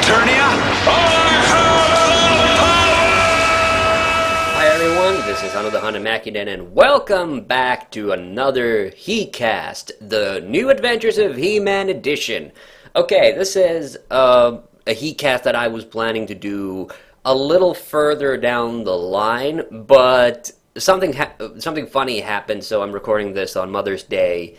Eternia, I have Hi everyone, this is another Hanne and welcome back to another He-Cast, the New Adventures of He-Man edition. Okay, this is a He-Cast that I was planning to do a little further down the line, but something funny happened, so I'm recording this on Mother's Day.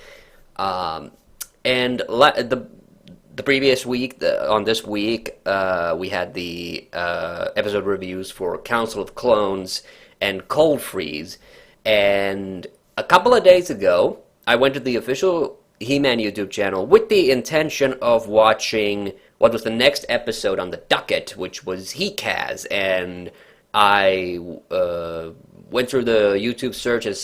The previous week, on this week, we had the episode reviews for Council of Clones and Cold Freeze, and a couple of days ago, I went to the official He-Man YouTube channel with the intention of watching what was the next episode on the docket, which was He-Kaz, and I went through the YouTube search and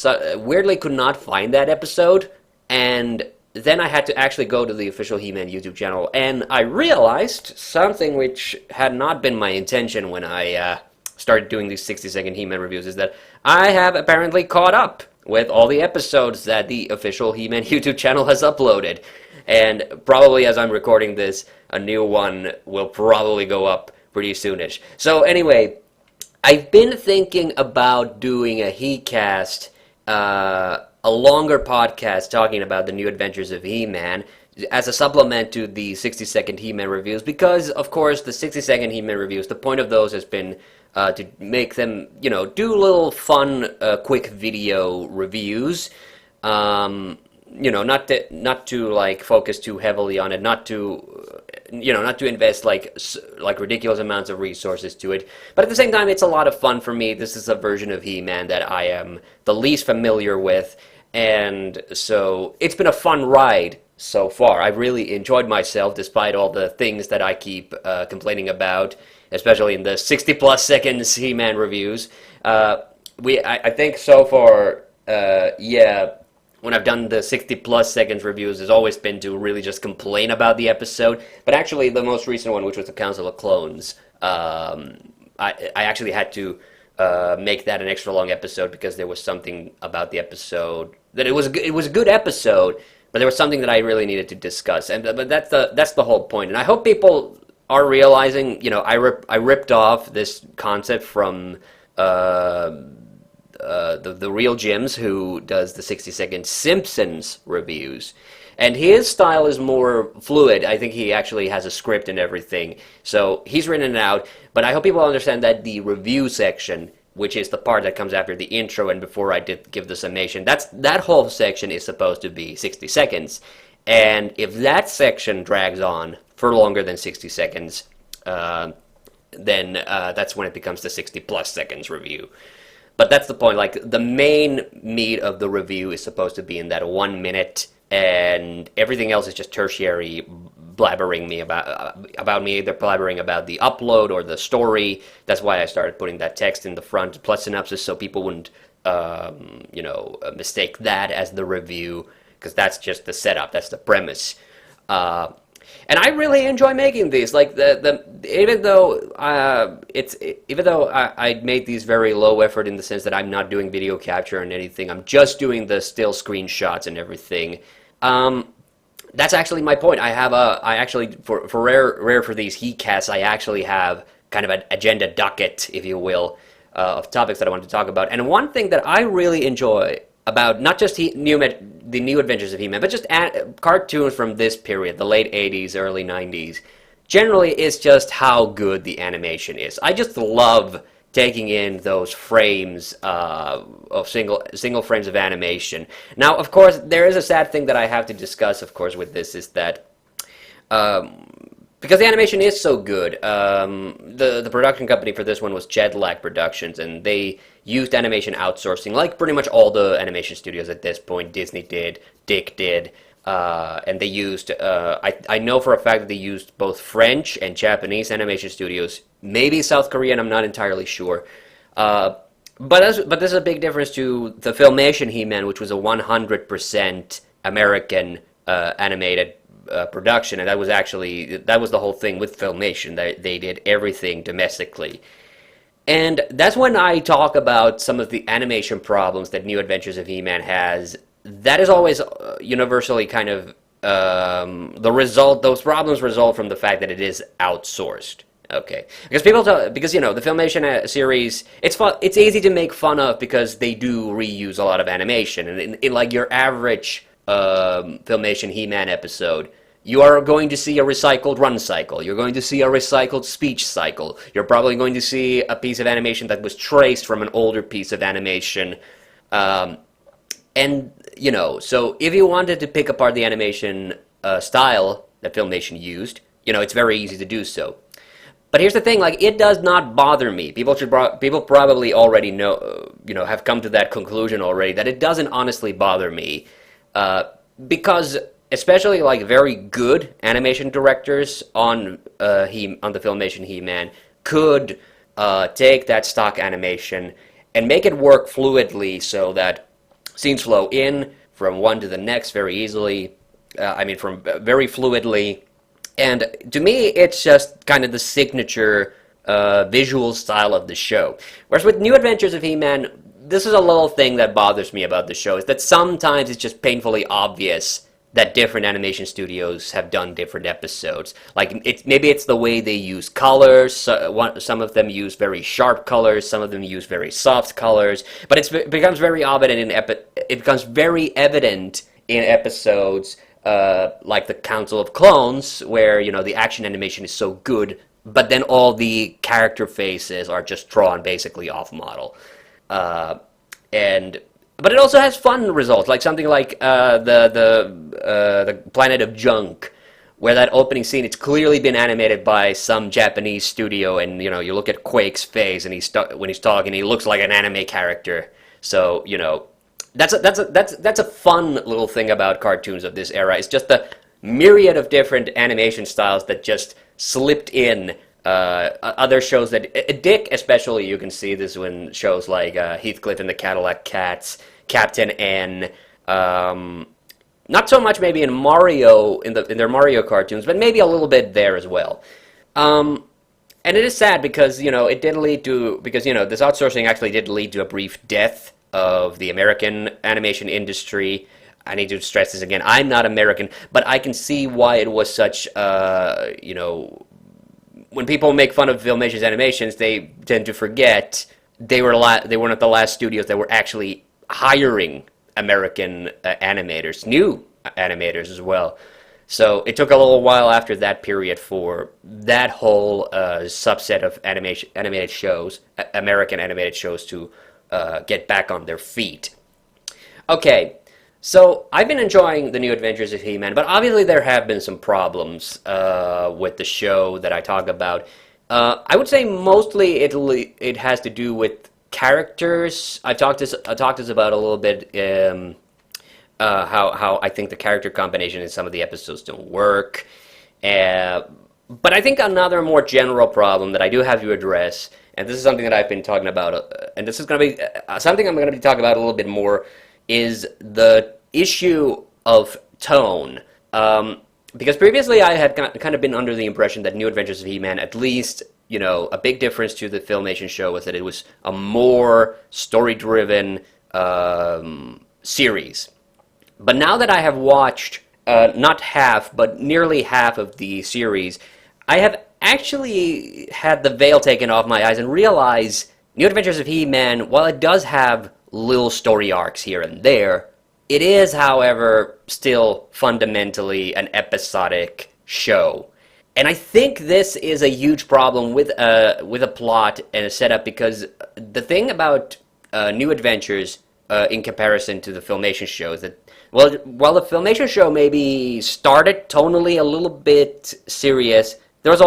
weirdly could not find that episode, and then I had to actually go to the official He-Man YouTube channel, and I realized something which had not been my intention when I started doing these 60-second He-Man reviews, is that I have apparently caught up with all the episodes that the official He-Man YouTube channel has uploaded. And probably as I'm recording this, a new one will probably go up pretty soonish. So anyway, I've been thinking about doing a He-Cast, a longer podcast talking about the New Adventures of He-Man as a supplement to the 60-second He-Man reviews, because, of course, the 60-second He-Man reviews, the point of those has been to make them, do little fun, quick video reviews. Not to like focus too heavily on it, not to invest like ridiculous amounts of resources to it. But at the same time, it's a lot of fun for me. This is a version of He-Man that I am the least familiar with, and so it's been a fun ride so far. I've really enjoyed myself despite all the things that I keep complaining about, especially in the 60-plus seconds He-Man reviews. I think so far, when I've done the 60-plus seconds reviews, has always been to really just complain about the episode. But actually, the most recent one, which was the Council of Clones, I actually had to make that an extra long episode because there was something about the episode that it was a good episode, but there was something that I really needed to discuss, but that's the whole point. And I hope people are realizing, I ripped off this concept from the Real Jims, who does the 60-second Simpsons reviews, and his style is more fluid. I think he actually has a script and everything, so he's written it out. But I hope people understand that the review section, which is the part that comes after the intro and before I did give the summation, that whole section is supposed to be 60 seconds. And if that section drags on for longer than 60 seconds, then that's when it becomes the 60-plus seconds review. But that's the point. Like, the main meat of the review is supposed to be in that 1 minute, and everything else is just tertiary blabbering me about me, either blabbering about the upload or the story. That's why I started putting that text in the front, plus synopsis, so people wouldn't, mistake that as the review, because that's just the setup, that's the premise. And I really enjoy making these. Like even though I made these very low effort in the sense that I'm not doing video capture and anything, I'm just doing the still screenshots and everything. That's actually my point. I actually for rare for these He-Casts, I actually have kind of an agenda docket, if you will, of topics that I want to talk about. And one thing that I really enjoy about not just the New Adventures of He-Man, but just cartoons from this period, the late 80s, early 90s, generally is just how good the animation is. I just love taking in those frames of single frames of animation. Now, of course, there is a sad thing that I have to discuss, of course, with this, is that because the animation is so good, the production company for this one was Jetlag Productions, and they used animation outsourcing, like pretty much all the animation studios at this point. Disney did, Dick did, and they used, I know for a fact that they used both French and Japanese animation studios, maybe South Korean, I'm not entirely sure. But there's a big difference to the Filmation He-Man, which was a 100% American animated production, and that was the whole thing with Filmation. They did everything domestically. And that's when I talk about some of the animation problems that New Adventures of He-Man has. That is always universally kind of those problems result from the fact that it is outsourced. Okay, because the Filmation series, it's easy to make fun of because they do reuse a lot of animation, and in like your average Filmation He-Man episode, you are going to see a recycled run cycle. You're going to see a recycled speech cycle. You're probably going to see a piece of animation that was traced from an older piece of animation. And, so if you wanted to pick apart the animation style that Filmation used, it's very easy to do so. But here's the thing, like, it does not bother me. People probably already know, have come to that conclusion already, that it doesn't honestly bother me. Because especially like very good animation directors on the Filmation He-Man could take that stock animation and make it work fluidly so that scenes flow in from one to the next very easily. From very fluidly. And to me, it's just kind of the signature visual style of the show. Whereas with New Adventures of He-Man, this is a little thing that bothers me about the show, is that sometimes it's just painfully obvious that different animation studios have done different episodes. Like, maybe it's the way they use colors. Some of them use very sharp colors. Some of them use very soft colors. But it becomes very evident in episodes like the Council of Clones, where the action animation is so good, but then all the character faces are just drawn basically off model. But it also has fun results, like something like the Planet of Junk, where that opening scene, it's clearly been animated by some Japanese studio, and you look at Quake's face, and when he's talking, he looks like an anime character. So that's a fun little thing about cartoons of this era. It's just the myriad of different animation styles that just slipped in. Other shows that Dick, especially, you can see this when shows like Heathcliff and the Cadillac Cats, Captain N. Not so much maybe in Mario in their Mario cartoons, but maybe a little bit there as well. And it is sad because it did lead to this outsourcing actually did lead to a brief death of the American animation industry. I need to stress this again. I'm not American, but I can see why it was such when people make fun of Filmation's animations, they tend to forget they were one of the last studios that were actually hiring American animators, new animators as well. So it took a little while after that period for that whole subset of animated shows, American animated shows, to get back on their feet. Okay. So, I've been enjoying the New Adventures of He-Man, but obviously there have been some problems with the show that I talk about. I would say mostly it has to do with characters. I talked this about a little bit, how I think the character combination in some of the episodes don't work. But I think another more general problem that I do have to address, and this is something that I've been talking about, and this is going to be something I'm going to be talking about a little bit more, is the issue of tone. Because previously I had kind of been under the impression that New Adventures of He-Man, at least, a big difference to the Filmation show was that it was a more story-driven series. But now that I have watched not half, but nearly half of the series, I have actually had the veil taken off my eyes and realized New Adventures of He-Man, while it does have little story arcs here and there, it is, however, still fundamentally an episodic show. And I think this is a huge problem with a plot and a setup, because the thing about New Adventures in comparison to the Filmation show is that, while the Filmation show maybe started tonally a little bit serious, there was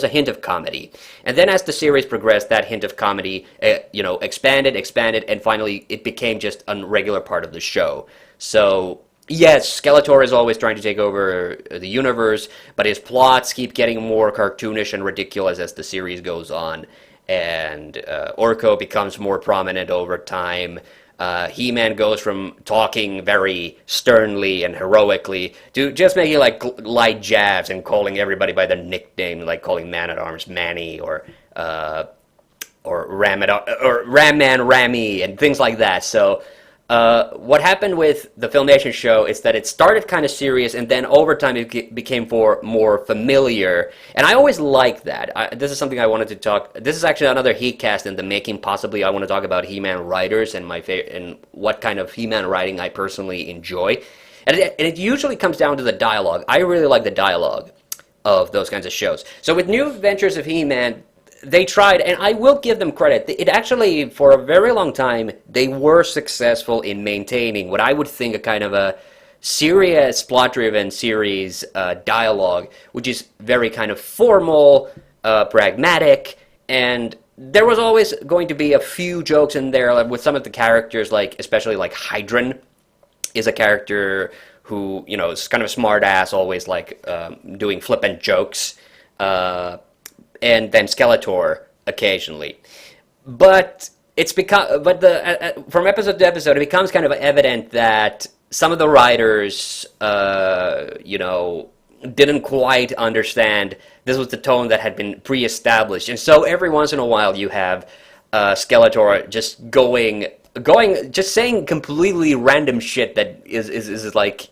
a hint of comedy. And then as the series progressed, that hint of comedy, expanded, and finally it became just a regular part of the show. So, yes, Skeletor is always trying to take over the universe, but his plots keep getting more cartoonish and ridiculous as the series goes on. And Orko becomes more prominent over time. He-Man goes from talking very sternly and heroically to just making light jabs and calling everybody by their nickname, like calling Man-at-Arms Manny or Ram-Man Rammy and things like that. So What happened with the Filmation show is that it started kind of serious, and then over time it became more familiar. And I always liked that. This is something I wanted to talk. This is actually another Heatcast in the making. Possibly, I want to talk about He-Man writers and and what kind of He-Man writing I personally enjoy. And it usually comes down to the dialogue. I really like the dialogue of those kinds of shows. So with New Adventures of He-Man, they tried, and I will give them credit. It actually, for a very long time, they were successful in maintaining what I would think a kind of a serious, plot-driven series dialogue, which is very kind of formal, pragmatic, and there was always going to be a few jokes in there with some of the characters, like especially like Hydron is a character who, you know, is kind of a smart ass, always like doing flippant jokes. And then Skeletor occasionally, but from episode to episode, it becomes kind of evident that some of the writers, didn't quite understand this was the tone that had been pre-established, and so every once in a while you have Skeletor just just saying completely random shit that is like,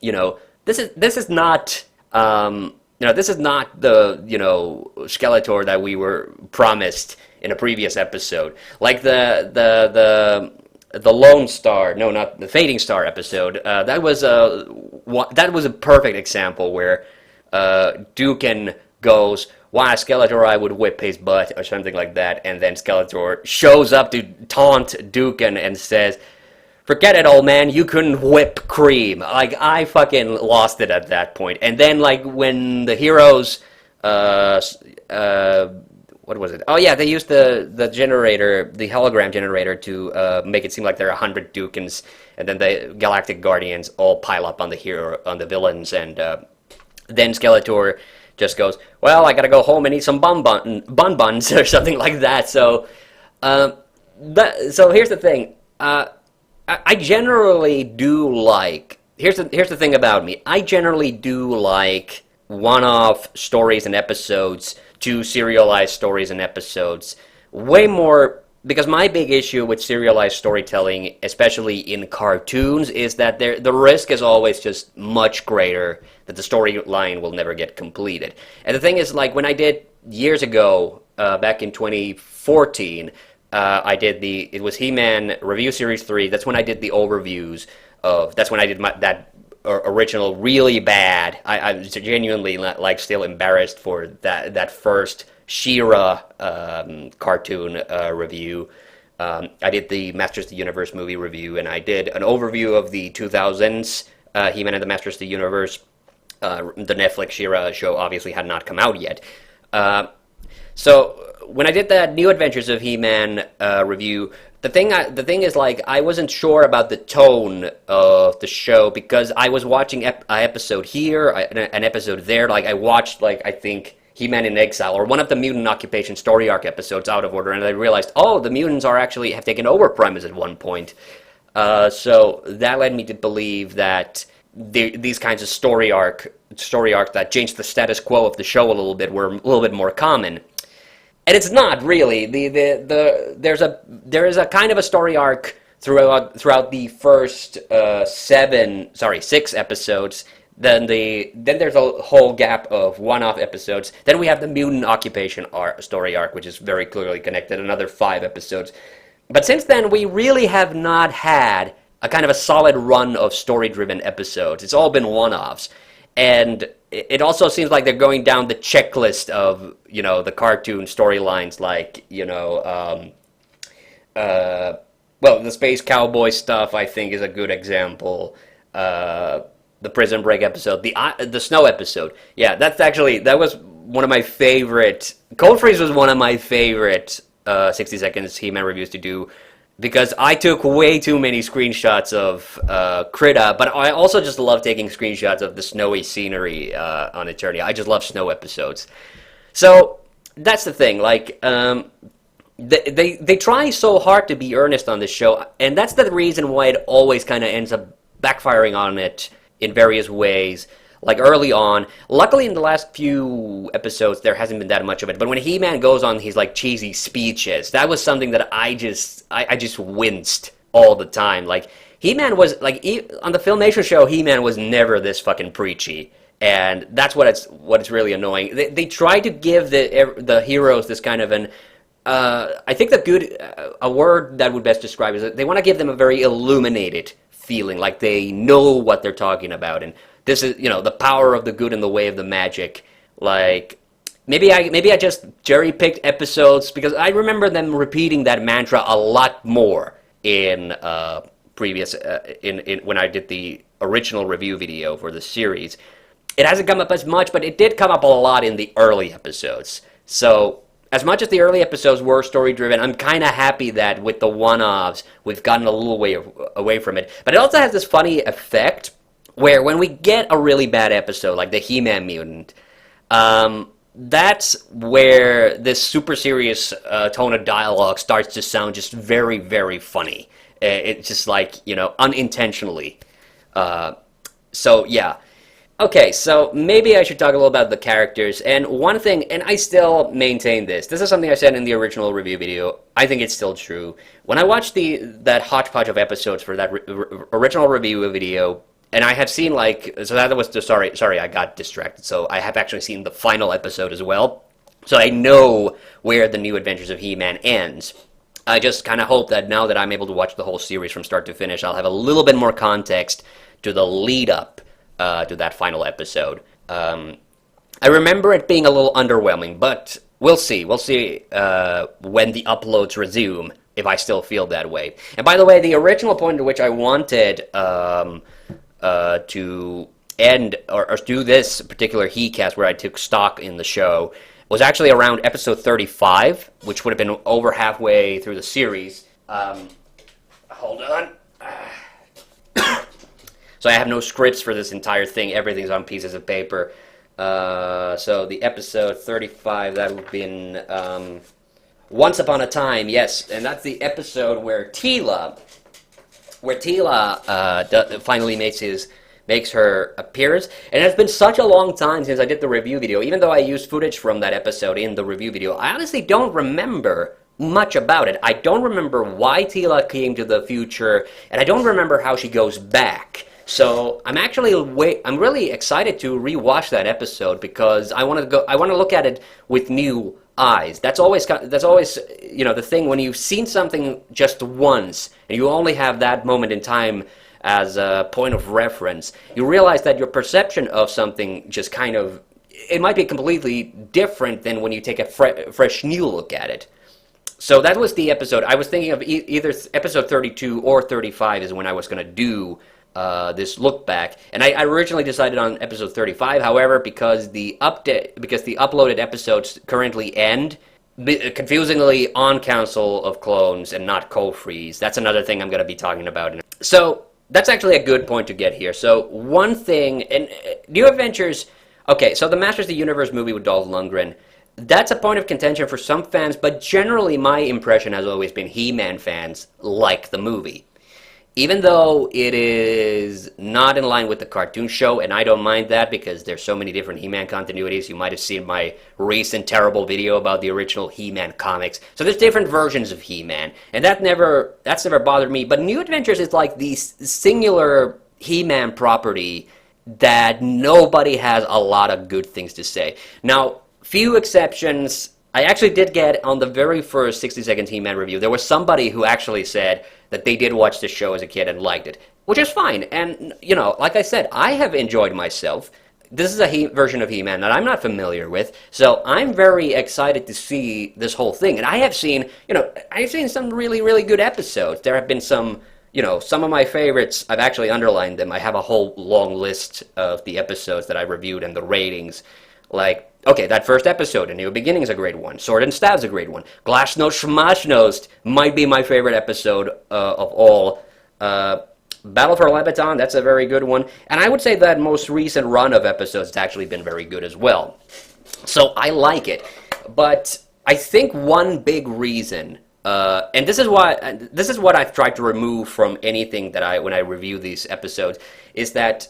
this is not. This is not the, Skeletor that we were promised in a previous episode. Like the Lone Star, no, not the Fading Star episode. That was a perfect example where Dukan goes, "Why, Skeletor, I would whip his butt," or something like that, and then Skeletor shows up to taunt Dukan and says, "Forget it, old man, you couldn't whip cream." Like, I fucking lost it at that point. And then, like, when the heroes, what was it? Oh, yeah, they used the generator, the hologram generator, to make it seem like there are 100 Dukans, and then the Galactic Guardians all pile up on the villains, and then Skeletor just goes, "Well, I gotta go home and eat some buns," or something like that. So, so here's the thing. I generally do like. Here's the thing about me. I generally do like one-off stories and episodes to serialized stories and episodes way more, because my big issue with serialized storytelling, especially in cartoons, is that the risk is always just much greater that the storyline will never get completed. And the thing is, like, when I did years ago, back in 2014. It was He-Man Review Series 3. That's when I did the overviews that's when I did that original really bad. I was genuinely, like, still embarrassed for that first She-Ra cartoon review. I did the Masters of the Universe movie review, and I did an overview of the 2000s He-Man and the Masters of the Universe. The Netflix She-Ra show obviously had not come out yet. So when I did that New Adventures of He-Man review, the thing is, like, I wasn't sure about the tone of the show because I was watching an episode here, an episode there. Like, I watched, like, I think He-Man in Exile, or one of the Mutant Occupation story arc episodes out of order, and I realized, oh, the mutants have taken over Primus at one point. So that led me to believe that these kinds of story arc that changed the status quo of the show a little bit were a little bit more common. And it's not really. There is a kind of a story arc throughout the first 6 episodes. Then there's a whole gap of one-off episodes. Then we have the Mutant Occupation story arc, which is very clearly connected. Another 5 episodes. But since then, we really have not had a kind of a solid run of story-driven episodes. It's all been one-offs. And it also seems like they're going down the checklist of, the cartoon storylines, like, the Space Cowboy stuff, I think, is a good example. The Prison Break episode, the Snow episode. Yeah, that was one of my favorite. Cold Freeze was one of my favorite 60 Seconds He-Man reviews to do, because I took way too many screenshots of Krita, but I also just love taking screenshots of the snowy scenery on Eternia. I just love snow episodes. So that's the thing. Like, they try so hard to be earnest on this show, and that's the reason why it always kind of ends up backfiring on it in various ways. Like, early on, luckily in the last few episodes there hasn't been that much of it, but when He-Man goes on his, like, cheesy speeches, that was something that I just winced all the time. Like, He-Man was like on the Filmation show. He-Man was never this fucking preachy, and that's what it's really annoying. They try to give the heroes this kind of an. I think a word that would best describe is that they want to give them a very illuminated feeling, like they know what they're talking about, and this is the power of the good and the way of the magic. Like maybe I just cherry picked episodes because I remember them repeating that mantra a lot more in previous in when I did the original review video for the series. It hasn't come up as much, but it did come up a lot in the early episodes. So as much as the early episodes were story-driven, I'm kind of happy that with the one-offs, we've gotten a little way away from it. But it also has this funny effect where when we get a really bad episode, like the He-Man Mutant, that's where this super serious tone of dialogue starts to sound just very, very funny. It's just like, unintentionally. So, yeah. Okay, so maybe I should talk a little about the characters, and one thing, and I still maintain this is something I said in the original review video, I think it's still true. When I watched that hodgepodge of episodes for that original review video, and I have seen so that was sorry, I got distracted, so I have actually seen the final episode as well, so I know where the New Adventures of He-Man ends. I just kind of hope that now that I'm able to watch the whole series from start to finish, I'll have a little bit more context to the lead-up to that final episode. I remember it being a little underwhelming, but we'll see. We'll see when the uploads resume, if I still feel that way. And by the way, the original point at which I wanted to end, or do this particular He-Cast where I took stock in the show, was actually around episode 35, which would have been over halfway through the series. Hold on. So I have no scripts for this entire thing. Everything's on pieces of paper. So the episode 35, that would have been Once Upon a Time, yes. And that's the episode where Teela finally makes her appearance. And it's been such a long time since I did the review video. Even though I used footage from that episode in the review video, I honestly don't remember much about it. I don't remember why Teela came to the future, and I don't remember how she goes back. So I'm really excited to rewatch that episode because I want to look at it with new eyes. That's always the thing when you've seen something just once and you only have that moment in time as a point of reference. You realize that your perception of something just it might be completely different than when you take a fresh new look at it. So that was the episode. I was thinking of either episode 32 or 35 is when I was going to do this look back, and I originally decided on episode 35. However, because the uploaded episodes currently end confusingly on Council of Clones and not Cold Freeze. That's another thing I'm going to be talking about. So that's actually a good point to get here. So one thing, and New Adventures. Okay, so the Masters of the Universe movie with Dolph Lundgren. That's a point of contention for some fans, but generally my impression has always been He-Man fans like the movie. Even though it is not in line with the cartoon show, and I don't mind that because there's so many different He-Man continuities. You might have seen my recent terrible video about the original He-Man comics. So there's different versions of He-Man, and that's never bothered me. But New Adventures is like the singular He-Man property that nobody has a lot of good things to say. Now, few exceptions. I actually did get on the very first 60 Seconds He-Man review, there was somebody who actually said that they did watch this show as a kid and liked it, which is fine. And, like I said, I have enjoyed myself. This is a version of He-Man that I'm not familiar with, so I'm very excited to see this whole thing. And I have seen some really, really good episodes. There have been some of my favorites. I've actually underlined them. I have a whole long list of the episodes that I reviewed and the ratings. Like, okay, that first episode, A New Beginning is a great one. Sword and Stab's a great one. Glasnost Schmashnost might be my favorite episode of all. Battle for Lebaton, that's a very good one. And I would say that most recent run of episodes has actually been very good as well. So I like it. But I think one big reason, and this is what I've tried to remove from anything that when I review these episodes, is that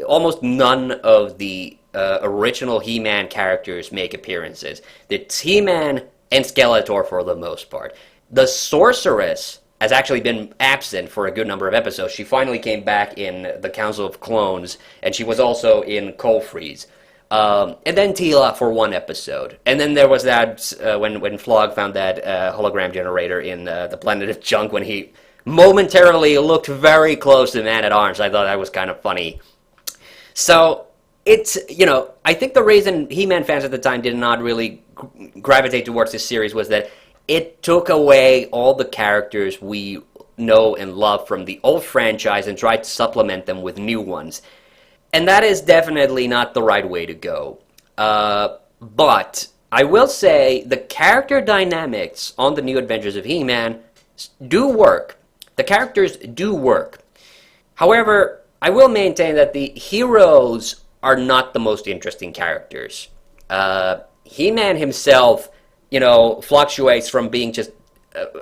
almost none of the original He-Man characters make appearances. It's He-Man and Skeletor for the most part. The Sorceress has actually been absent for a good number of episodes. She finally came back in the Council of Clones, and she was also in Cold Freeze. And then Tila for one episode. And then there was that, when Flog found that hologram generator in the Planet of Junk, when he momentarily looked very close to Man-at-Arms. I thought that was kind of funny. So, it's, I think the reason He-Man fans at the time did not really gravitate towards this series was that it took away all the characters we know and love from the old franchise and tried to supplement them with new ones. And that is definitely not the right way to go. But I will say the character dynamics on the New Adventures of He-Man do work. The characters do work. However, I will maintain that the heroes are not the most interesting characters. He-Man himself, fluctuates from being just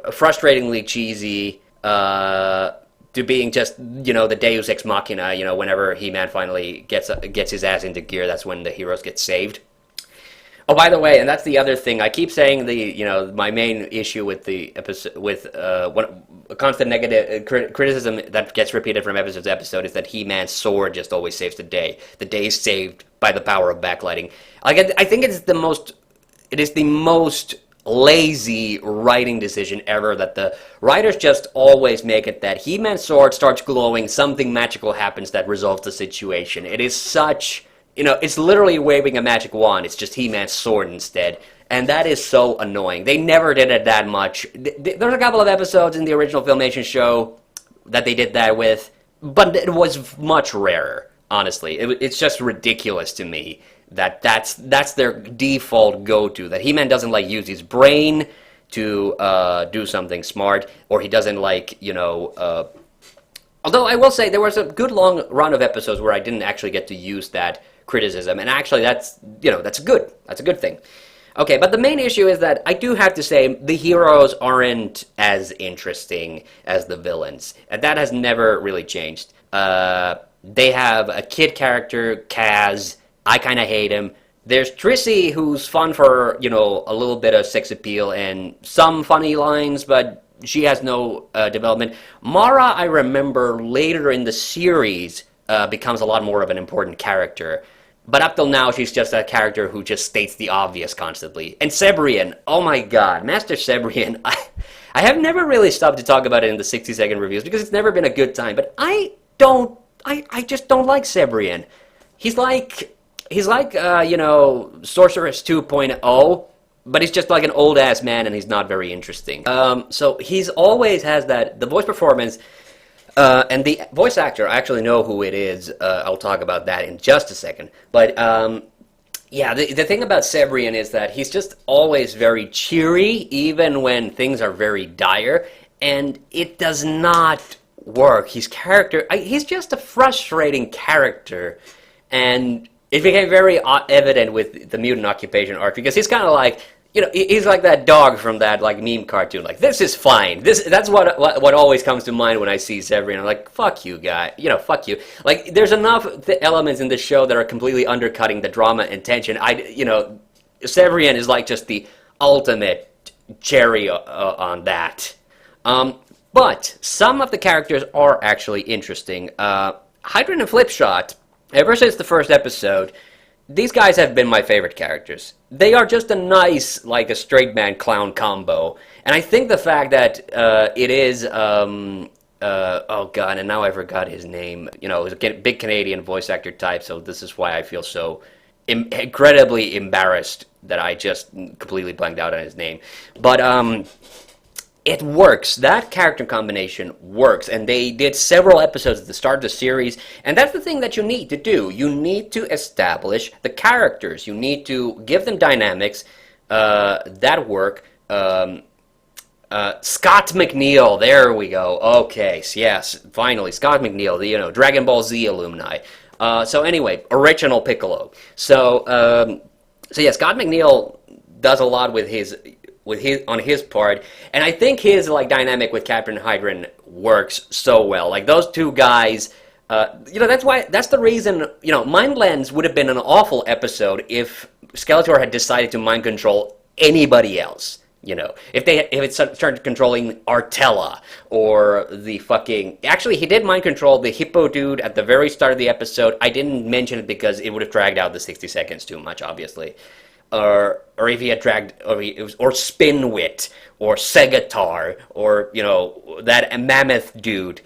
frustratingly cheesy to being just, the Deus Ex Machina. Whenever He-Man finally gets his ass into gear, that's when the heroes get saved. Oh, by the way, and that's the other thing. I keep saying my main issue with the episode, with a constant negative criticism that gets repeated from episode to episode is that He-Man's sword just always saves the day. The day is saved by the power of backlighting. I think it is the most lazy writing decision ever, that the writers just always make it that He-Man's sword starts glowing, something magical happens that resolves the situation. It is such, it's literally waving a magic wand. It's just He-Man's sword instead. And that is so annoying. They never did it that much. There's a couple of episodes in the original Filmation show that they did that with, but it was much rarer, honestly. It's just ridiculous to me that's their default go-to, that He-Man doesn't use his brain to do something smart, or he doesn't although I will say there was a good long run of episodes where I didn't actually get to use that criticism, and actually that's good. That's a good thing. Okay, but the main issue is that I do have to say the heroes aren't as interesting as the villains, and that has never really changed. They have a kid character, Kaz. I kind of hate him. There's Trissy, who's fun for, a little bit of sex appeal and some funny lines, but she has no development. Mara, I remember later in the series, becomes a lot more of an important character. But up till now, she's just a character who just states the obvious constantly. And Sebrian, oh my god, Master Sebrian, I have never really stopped to talk about it in the 60-second reviews because it's never been a good time, but I just don't like Sebrian. He's like Sorceress 2.0, but he's just like an old-ass man, and he's not very interesting. So he's always has the voice performance, and the voice actor, I actually know who it is. I'll talk about that in just a second. But, the thing about Sebrian is that he's just always very cheery, even when things are very dire, and it does not work. He's just a frustrating character, and it became very evident with the Mutant Occupation arc, because he's kind of like, he's like that dog from that meme cartoon. Like, this is fine. That's what always comes to mind when I see Sebrian. I'm like, fuck you, guy. Fuck you. Like, there's enough elements in this show that are completely undercutting the drama and tension. Sebrian is like just the ultimate cherry on that. But some of the characters are actually interesting. Hydron and Flip-Shot, ever since the first episode, these guys have been my favorite characters. They are just a nice, a straight man clown combo. And I think the fact that it is, oh god, and now I forgot his name. It was a big Canadian voice actor type, so this is why I feel so incredibly embarrassed that I just completely blanked out on his name. But, it works. That character combination works, and they did several episodes at the start of the series, and that's the thing that you need to do. You need to establish the characters. You need to give them dynamics that work. Scott McNeil, there we go. Okay, yes, finally, Scott McNeil, the Dragon Ball Z alumni. So anyway, original Piccolo. So Scott McNeil does a lot with his on his part, and I think his dynamic with Captain Hydron works so well. Those two guys, that's the reason, Mind Lens would have been an awful episode if Skeletor had decided to mind control anybody else. if it started controlling Artella or the fucking... Actually, he did mind control the hippo dude at the very start of the episode. I didn't mention it because it would have dragged out the 60 seconds too much, obviously. Or if he had dragged... Or Spinwit, or Segatar, or, that mammoth dude.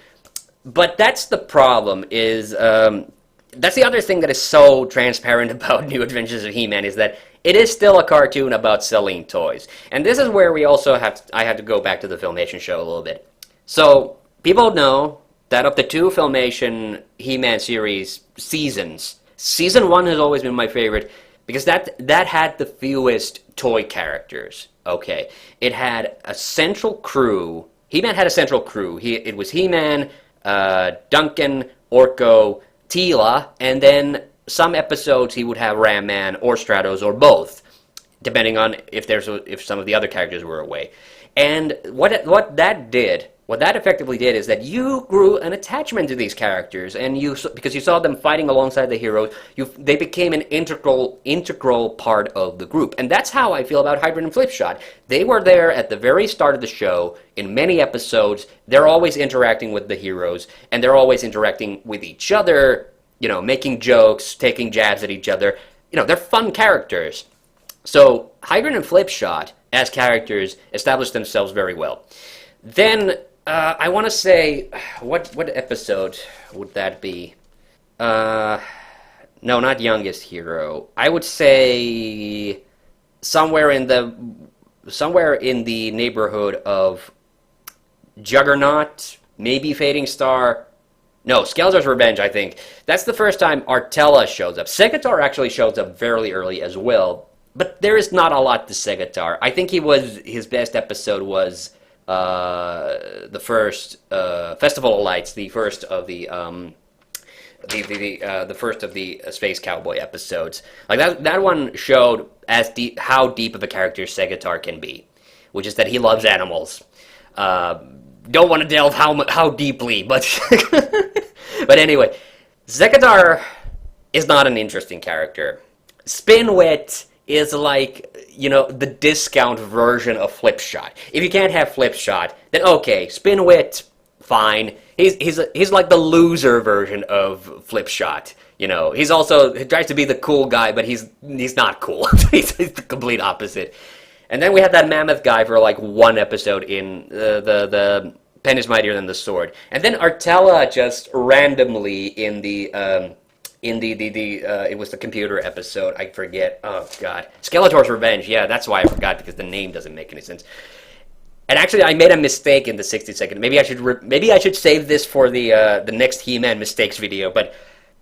But that's the problem, is... that's the other thing that is so transparent about New Adventures of He-Man, is that it is still a cartoon about selling toys. And this is where I had to go back to the Filmation show a little bit. So, people know that of the 2 Filmation He-Man series seasons, Season 1 has always been my favorite, because that had the fewest toy characters, okay? It had a central crew. He-Man had a central crew. It was He-Man, Duncan, Orko, Teela, and then some episodes he would have Ram Man or Stratos or both, depending on if some of the other characters were away. And what that effectively did is that you grew an attachment to these characters, and because you saw them fighting alongside the heroes, they became an integral part of the group. And that's how I feel about Hydron and Flip-Shot. They were there at the very start of the show in many episodes. They're always interacting with the heroes, and they're always interacting with each other, making jokes, taking jabs at each other. They're fun characters. So Hydron and Flip-Shot, as characters, established themselves very well. Then, I want to say, what episode would that be? No, not Youngest Hero. I would say somewhere in the neighborhood of Juggernaut, maybe Fading Star. No, Skeletor's Revenge, I think. That's the first time Artella shows up. Segatar actually shows up fairly early as well, but there is not a lot to Segatar. I think his best episode was the first Festival of Lights, the first of the first of the Space Cowboy episodes. Like that one showed how deep of a character Segatar can be, which is that he loves animals. Don't want to delve how deeply, but but anyway, Segatar is not an interesting character. Spinwit is like, the discount version of Flip-Shot. If you can't have Flip-Shot, then okay, Spinwit, fine. He's like the loser version of Flip-Shot. He tries to be the cool guy, but he's not cool. he's the complete opposite. And then we had that mammoth guy for like one episode in the Pen is Mightier Than the Sword. And then Artella just randomly in the it was the computer episode, I forget, oh god, Skeletor's Revenge, yeah, that's why I forgot, because the name doesn't make any sense. And actually, I made a mistake in the 60-second, maybe I should save this for the next He-Man mistakes video, but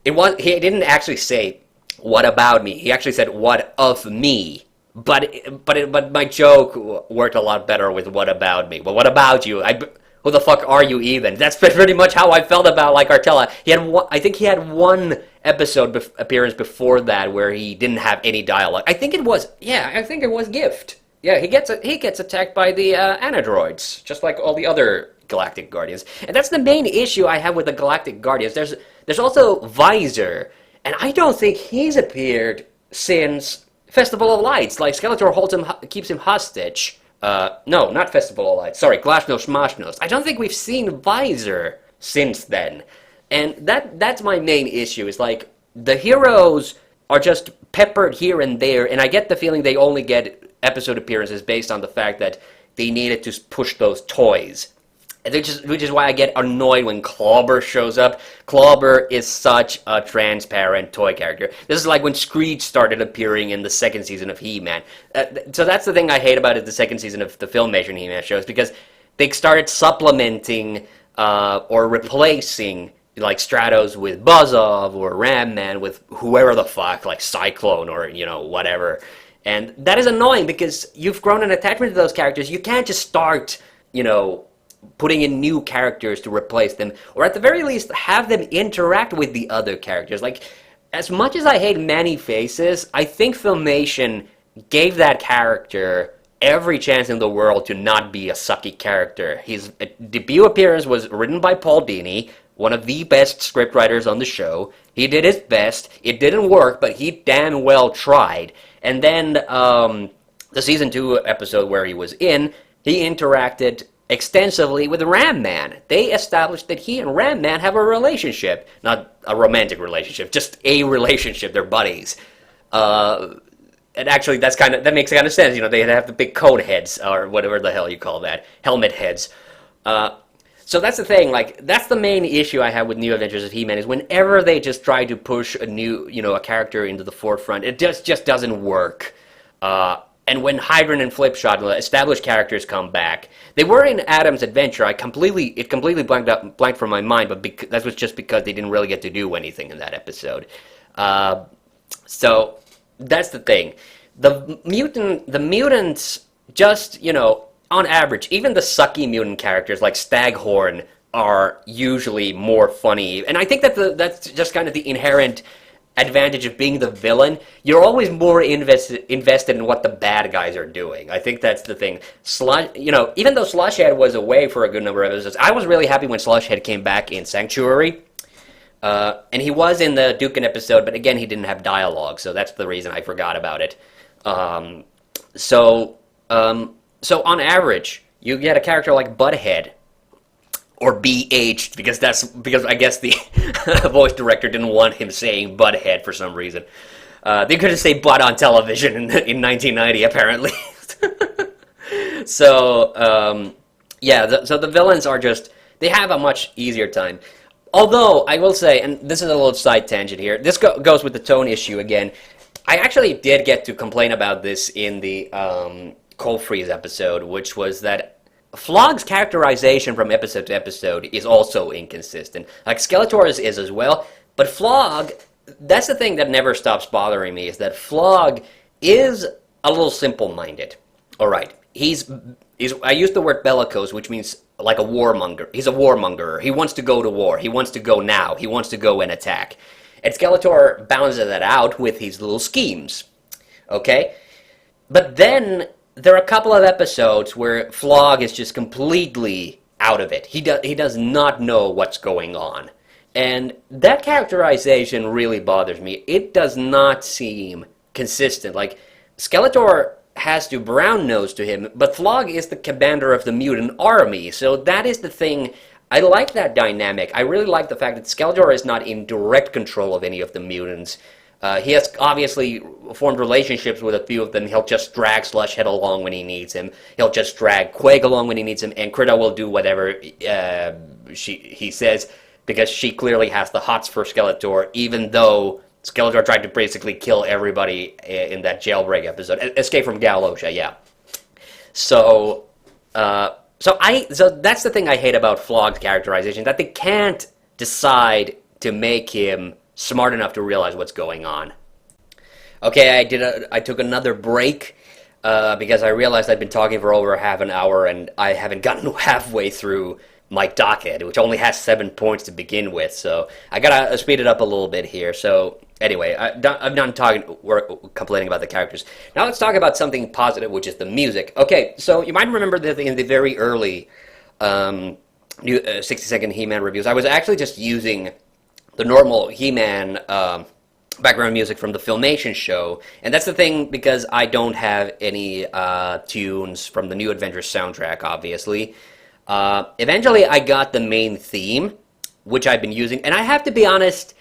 he didn't actually say, what about me, he actually said, what of me. But my joke worked a lot better with what about me. Well, what about you? Who the fuck are you even? That's pretty much how I felt about like Artella. I think he had one episode appearance before that where he didn't have any dialogue. I think it was Gift. Yeah, he gets attacked by the Anadroids, just like all the other Galactic Guardians. And that's the main issue I have with the Galactic Guardians. There's also Visor, and I don't think he's appeared since Festival of Lights. Like Skeletor keeps him hostage. No, not Festival of Lights. Sorry, Glasnost Moshnost. I don't think we've seen Visor since then. And that's my main issue, is like, the heroes are just peppered here and there, and I get the feeling they only get episode appearances based on the fact that they needed to push those toys. Which is why I get annoyed when Clobber shows up. Clobber is such a transparent toy character. This is like when Screech started appearing in the second season of He-Man. So that's the thing I hate about it, the second season of the Filmation He-Man shows, because they started supplementing or replacing like Stratos with Buzzov or Ram Man with whoever the fuck, like Cyclone or, whatever. And that is annoying because you've grown an attachment to those characters. You can't just start, putting in new characters to replace them, or at the very least have them interact with the other characters. Like, as much as I hate Manny Faces, I think Filmation gave that character every chance in the world to not be a sucky character. His debut appearance was written by Paul Dini, one of the best scriptwriters on the show. He did his best. It didn't work, but he damn well tried. And then the season 2 episode where he was in, he interacted extensively with Ram Man. They established that he and Ram Man have a relationship. Not a romantic relationship, just a relationship. They're buddies. And actually, that makes kind of sense. You know, they have the big cone heads, or whatever the hell you call that, helmet heads. So that's the thing. Like, that's the main issue I have with New Adventures of He-Man is whenever they just try to push a character into the forefront, it just doesn't work. And when Hydron and Flip-Shot, established characters, come back, they were in Adam's Adventure. It completely blanked from my mind, but that was just because they didn't really get to do anything in that episode. So that's the thing. The mutants just, on average, even the sucky mutant characters like Staghorn are usually more funny, and I think that that's just kind of the inherent advantage of being the villain. You're always more invested in what the bad guys are doing. I think that's the thing. Even though Slushhead was away for a good number of episodes, I was really happy when Slushhead came back in Sanctuary. And he was in the Dukin episode, but again, he didn't have dialogue, so that's the reason I forgot about it. So on average, you get a character like Butthead, or BH, because I guess the voice director didn't want him saying Butthead for some reason. They couldn't say butt on television in 1990, apparently. So the villains are they have a much easier time. Although, I will say, and this is a little side tangent here, this goes with the tone issue again. I actually did get to complain about this in the Cold Freeze episode, which was that Flogg's characterization from episode to episode is also inconsistent. Like, Skeletor's is as well, but Flog, that's the thing that never stops bothering me, is that Flog is a little simple-minded. Alright, I use the word bellicose, which means like a warmonger. He's a warmonger. He wants to go to war. He wants to go now. He wants to go and attack. And Skeletor balances that out with his little schemes. Okay? But then there are a couple of episodes where Flog is just completely out of it. He does not know what's going on. And that characterization really bothers me. It does not seem consistent. Like, Skeletor has to brown nose to him, but Flog is the commander of the mutant army, so that is the thing. I like that dynamic. I really like the fact that Skeletor is not in direct control of any of the mutants. He has obviously formed relationships with a few of them. He'll just drag Slushhead along when he needs him. He'll just drag Quake along when he needs him, and Krita will do whatever he says, because she clearly has the hots for Skeletor, even though Skeletor tried to basically kill everybody in that jailbreak episode. Escape from Galosha, yeah. So that's the thing I hate about Flog's characterization, that they can't decide to make him smart enough to realize what's going on. Okay, I took another break because I realized I'd been talking for over half an hour and I haven't gotten halfway through my docket, which only has 7 points to begin with, so I gotta speed it up a little bit here. So anyway, I'm done complaining about the characters. Now let's talk about something positive, which is the music. Okay, so you might remember that in the very early 60-second He-Man reviews, I was actually just using the normal He-Man background music from the Filmation show, and that's the thing because I don't have any tunes from the New Adventures soundtrack, obviously. Eventually I got the main theme, which I've been using, and I have to be honest,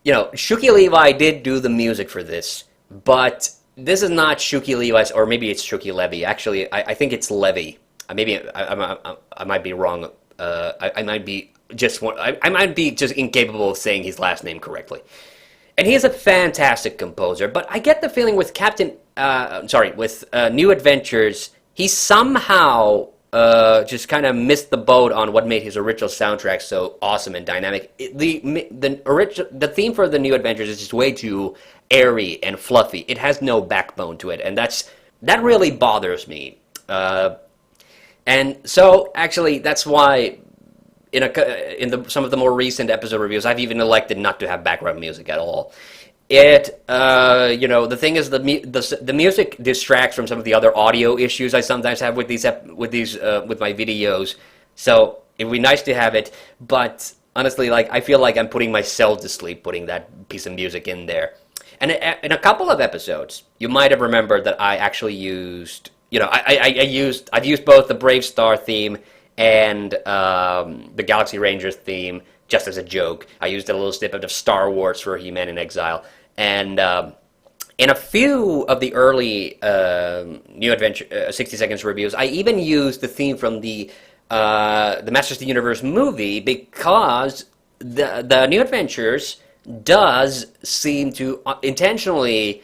Shuki Levi did do the music for this, but this is not Shuki Levi's, or maybe it's Shuki Levy. Actually, I think it's Levy. Maybe I might be wrong. I might be just incapable of saying his last name correctly. And he is a fantastic composer, but I get the feeling with New Adventures, he somehow just kind of missed the boat on what made his original soundtrack so awesome and dynamic. The theme for the New Adventures is just way too airy and fluffy. It has no backbone to it, and that really bothers me. And so, actually, that's why some of the more recent episode reviews, I've even elected not to have background music at all. The thing is, the music distracts from some of the other audio issues I sometimes have with my videos. So it'd be nice to have it, but honestly, I feel like I'm putting myself to sleep putting that piece of music in there. And in a couple of episodes, you might have remembered that I actually used, I've used both the Brave Star theme and the Galaxy Rangers theme just as a joke. I used a little snippet of Star Wars for He-Man in Exile, and in a few of the early New Adventure 60 Seconds reviews, I even used the theme from the Masters of the Universe movie because the New Adventures does seem to intentionally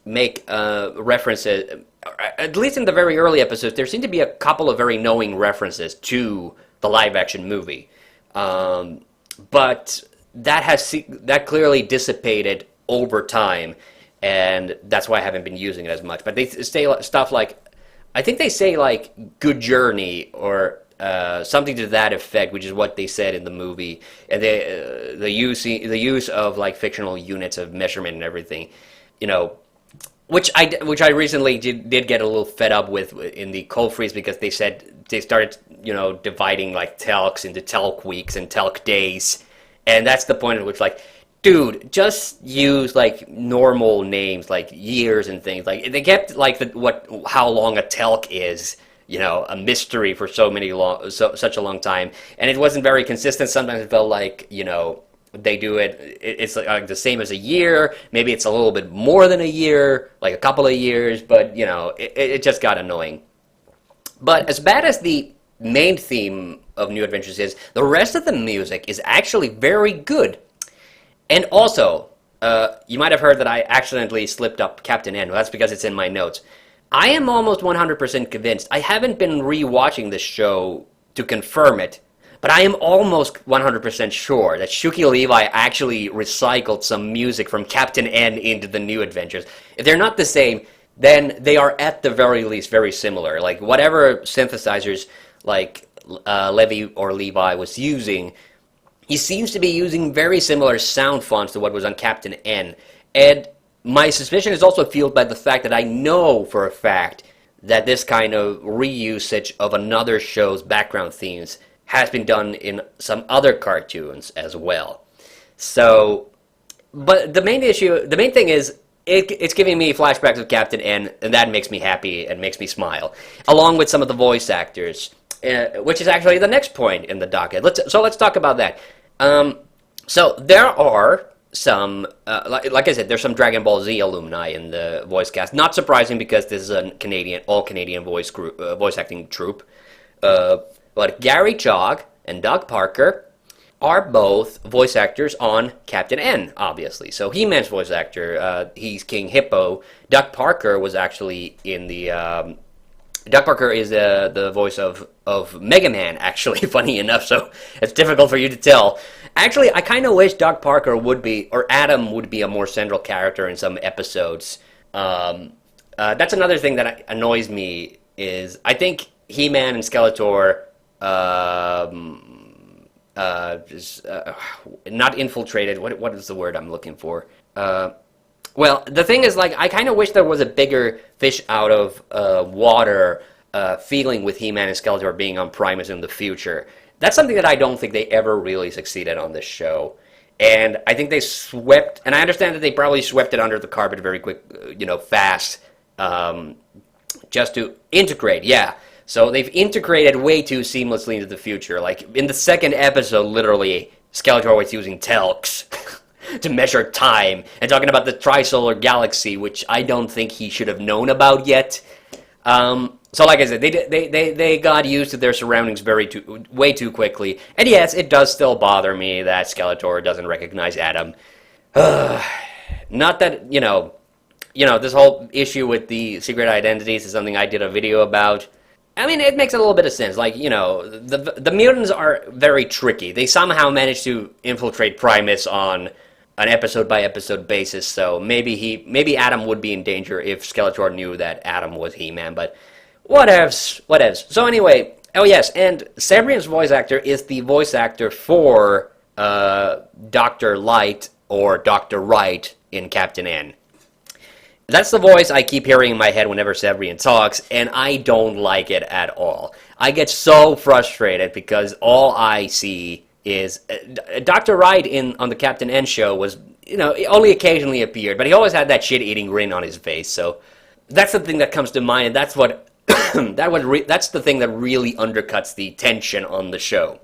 make references, at least in the very early episodes, there seem to be a couple of very knowing references to the live-action movie. But that clearly dissipated over time, and that's why I haven't been using it as much. But they say stuff like, I think they say like "good journey" or something to that effect, which is what they said in the movie, and the use of like fictional units of measurement and everything, which I recently did get a little fed up with in the Cold Freeze, because they said they started dividing like telks into telk weeks and telk days, and that's the point at which, like, dude, just use like normal names like years and things. Like they kept like how long a telk is, a mystery for such a long time, and it wasn't very consistent. Sometimes it felt like they do it's like the same as a year. Maybe it's a little bit more than a year, like a couple of years, but it just got annoying. But as bad as the main theme of New Adventures is, the rest of the music is actually very good. And also, you might have heard that I accidentally slipped up Captain N. Well, that's because it's in my notes. I am almost 100% convinced. I haven't been rewatching this show to confirm it, but I am almost 100% sure that Shuki Levi actually recycled some music from Captain N into the New Adventures. If they're not the same, then they are at the very least very similar. Like whatever synthesizers like Levy or Levi was using, he seems to be using very similar sound fonts to what was on Captain N. And my suspicion is also fueled by the fact that I know for a fact that this kind of reusage of another show's background themes has been done in some other cartoons as well. So, but the main thing is, it's giving me flashbacks of Captain N, and that makes me happy and makes me smile, along with some of the voice actors, which is actually the next point in the docket. Let's talk about that. So there are some, like I said, there's some Dragon Ball Z alumni in the voice cast. Not surprising, because this is a all Canadian voice acting troupe. But Gary Chog and Doug Parker are both voice actors on Captain N, obviously. So He-Man's voice actor, he's King Hippo. Doug Parker was actually in the... Doug Parker is the voice of Mega Man, actually, funny enough, so it's difficult for you to tell. Actually, I kind of wish Doug Parker would be, or Adam would be, a more central character in some episodes. That's another thing that annoys me, is I think He-Man and Skeletor... not infiltrated. What is the word I'm looking for? Well, the thing is, like, I kind of wish there was a bigger fish out of water feeling with He-Man and Skeletor being on Primus in the future. That's something that I don't think they ever really succeeded on this show. And I think they swept, and I understand that they probably swept it under the carpet very quick, fast, just to integrate, yeah. So they've integrated way too seamlessly into the future. Like, in the second episode, literally, Skeletor was using telks to measure time, and talking about the Trisolar Galaxy, which I don't think he should have known about yet. So like I said, they got used to their surroundings way too quickly. And yes, it does still bother me that Skeletor doesn't recognize Adam. Not that, this whole issue with the secret identities is something I did a video about. I mean, it makes a little bit of sense. Like, the mutants are very tricky. They somehow manage to infiltrate Primus on an episode-by-episode basis, so maybe Adam would be in danger if Skeletor knew that Adam was He-Man, but whatevs. So anyway, oh yes, and Sabrian's voice actor is the voice actor for Dr. Light, or Dr. Wright in Captain N. That's the voice I keep hearing in my head whenever Sabrian talks, and I don't like it at all. I get so frustrated because all I see is... Dr. Wright on the Captain N show only occasionally appeared, but he always had that shit-eating grin on his face. So that's the thing that comes to mind, and that's what that's the thing that really undercuts the tension on the show.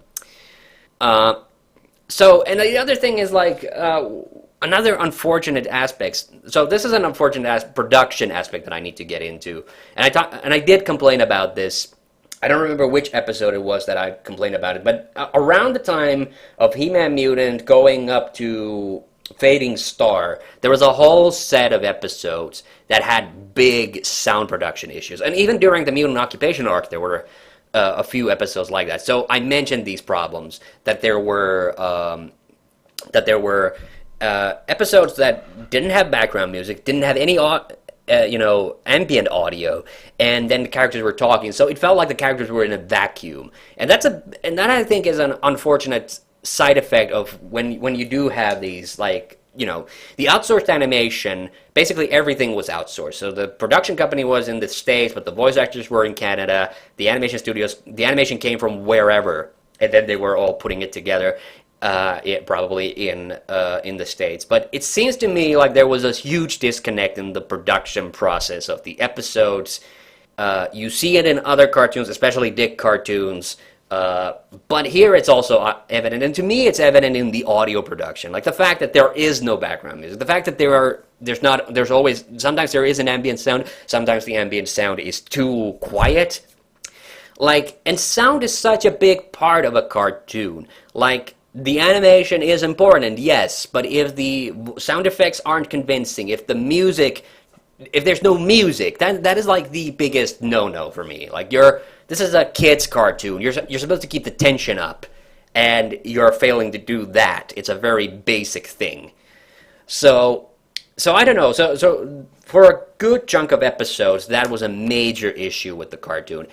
So, and the other thing is like another unfortunate aspect. So this is an unfortunate production aspect that I need to get into, and I did complain about this. I don't remember which episode it was that I complained about it, but around the time of He-Man Mutant going up to Fading Star, there was a whole set of episodes that had big sound production issues. And even during the Mutant Occupation arc, there were a few episodes like that. So I mentioned these problems, that there were episodes that didn't have background music, didn't have any ambient audio, and then the characters were talking, so it felt like the characters were in a vacuum, and that I think is an unfortunate side effect of when you do have these, like, the outsourced animation. Basically everything was outsourced, so the production company was in the States, but the voice actors were in Canada. The animation came from wherever, and then they were all putting it together. Probably in the States, but it seems to me like there was a huge disconnect in the production process of the episodes. You see it in other cartoons, especially Dick cartoons, but here it's also evident, and to me it's evident in the audio production, like the fact that there is no background music, the fact that sometimes there is an ambient sound, sometimes the ambient sound is too quiet, and sound is such a big part of a cartoon, the animation is important, yes, but if the sound effects aren't convincing, if there's no music, that is like the biggest no-no for me. This is a kid's cartoon. You're supposed to keep the tension up, and you're failing to do that. It's a very basic thing. So I don't know. So for a good chunk of episodes, that was a major issue with the cartoon.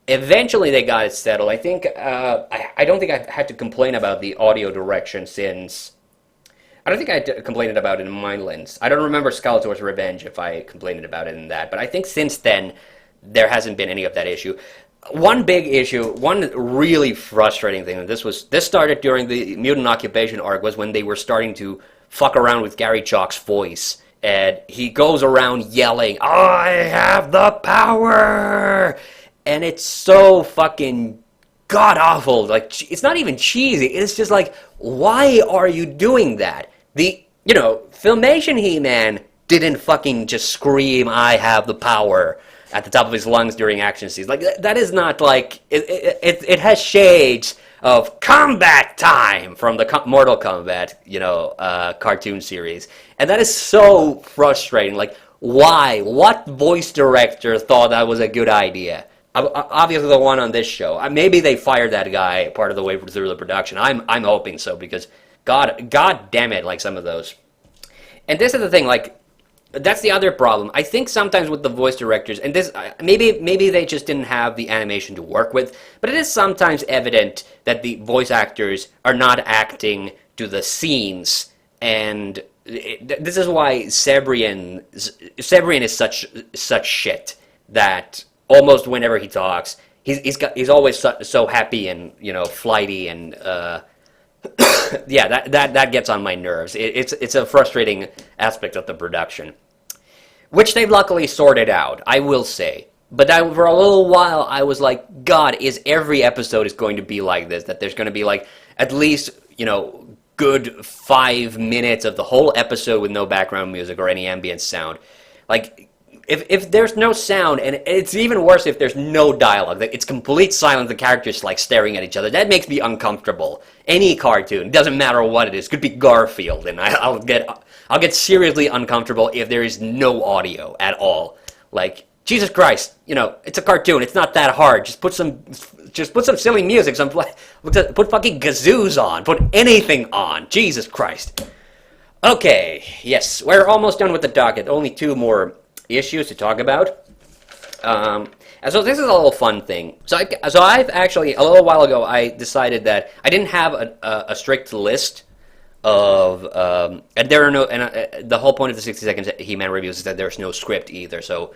Eventually, they got it settled. I think I don't think I've had to complain about the audio direction since. I don't think I complained about it in Mindlands. I don't remember Skeletor's Revenge if I complained about it in that, but I think since then there hasn't been any of that issue. One big issue, one really frustrating thing, and this started during the Mutant Occupation arc, was when they were starting to fuck around with Gary Chalk's voice, and he goes around yelling, "I have the power!" And it's so fucking god-awful. It's not even cheesy. It's just why are you doing that? Filmation He-Man didn't fucking just scream, "I have the power," at the top of his lungs during action scenes. That is not it has shades of Combat Time from the Mortal Kombat, cartoon series. And that is so frustrating. Why? What voice director thought that was a good idea? Obviously the one on this show. Maybe they fired that guy part of the way through the production. I'm hoping so, because God damn it, some of those. And this is the thing, that's the other problem. I think sometimes with the voice directors, and this maybe they just didn't have the animation to work with, but it is sometimes evident that the voice actors are not acting to the scenes, and this is why Sabrian is such shit that almost whenever he talks, he's always so happy and flighty, and yeah, that gets on my nerves. It's a frustrating aspect of the production, which they've luckily sorted out, I will say. But for a little while, I was like, God, is every episode is going to be like this? That there's going to be at least good 5 minutes of the whole episode with no background music or any ambient sound, If there's no sound, and it's even worse if there's no dialogue, it's complete silence, the characters staring at each other, that makes me uncomfortable. Any cartoon, doesn't matter what it is, could be Garfield, and I'll get seriously uncomfortable if there is no audio at all. Jesus Christ, it's a cartoon, it's not that hard. Just put some silly music, put fucking kazoos on, put anything on. Jesus Christ. Okay, yes, we're almost done with the docket. Only 2 more issues to talk about. And so this is a little fun thing. So I've actually, a little while ago, I decided that I didn't have a strict list of, and there are no, and the whole point of the 60 Seconds He-Man reviews is that there's no script either, so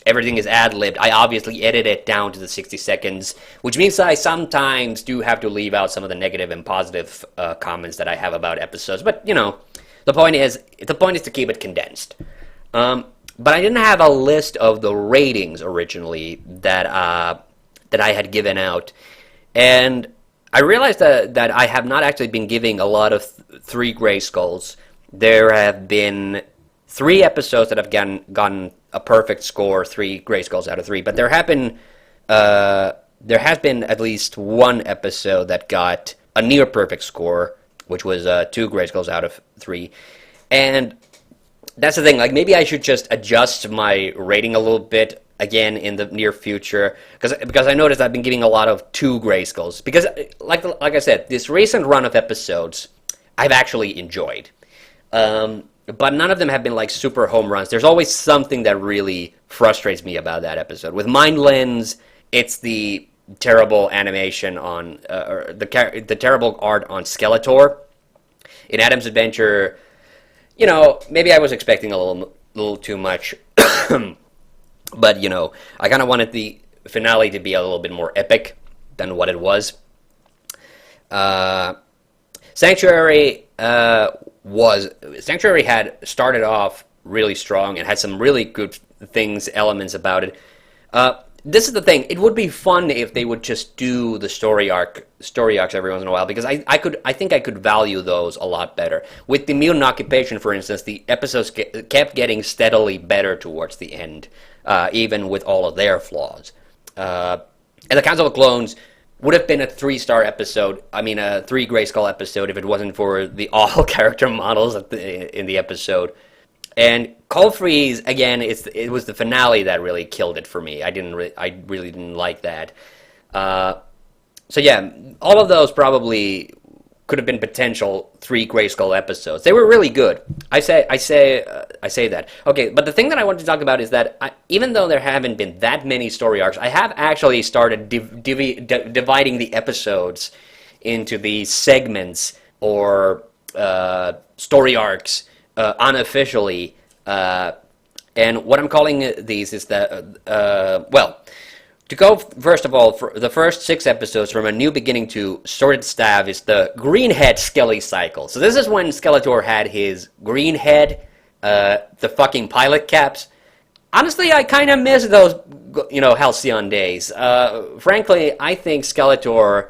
everything is ad-libbed. I obviously edit it down to the 60 seconds, which means that I sometimes do have to leave out some of the negative and positive comments that I have about episodes, but, The point is to keep it condensed. But I didn't have a list of the ratings originally that I had given out, and I realized that I have not actually been giving a lot of 3 Grayskulls. There have been 3 episodes that have gotten a perfect score, 3 Grayskulls out of 3, but there has been at least 1 episode that got a near perfect score, which was 2 Grayskulls out of 3, and that's the thing. Like, maybe I should just adjust my rating a little bit again in the near future, because I noticed I've been giving a lot of 2 Grayskulls. Because, like I said, this recent run of episodes I've actually enjoyed, but none of them have been like super home runs. There's always something that really frustrates me about that episode. With Mind Lens, it's the terrible animation on or the terrible art on Skeletor. In Adam's Adventure, maybe I was expecting a little too much, but I kind of wanted the finale to be a little bit more epic than what it was. Sanctuary had started off really strong and had some really good elements about it. This is the thing. It would be fun if they would just do the story arcs every once in a while, because I think I could value those a lot better. With the Mutant Occupation, for instance, the episodes kept getting steadily better towards the end, even with all of their flaws. And the Council of Clones would have been a 3-star episode. I mean, a 3 Grayskull episode if it wasn't for the awful character models in the episode. And Cold Freeze, again, it was the finale that really killed it for me. I really didn't like that. So yeah, all of those probably could have been potential 3 Grayskull episodes. They were really good. I say that. Okay, but the thing that I want to talk about is that even though there haven't been that many story arcs, I have actually started dividing the episodes into these segments or story arcs unofficially. And what I'm calling these is that, to go first of all, for the first 6 episodes, from A New Beginning to Sworded Staff, is the Greenhead Skelly cycle. So this is when Skeletor had his green head, the fucking pilot caps. Honestly, I kind of miss those, halcyon days. Frankly, I think Skeletor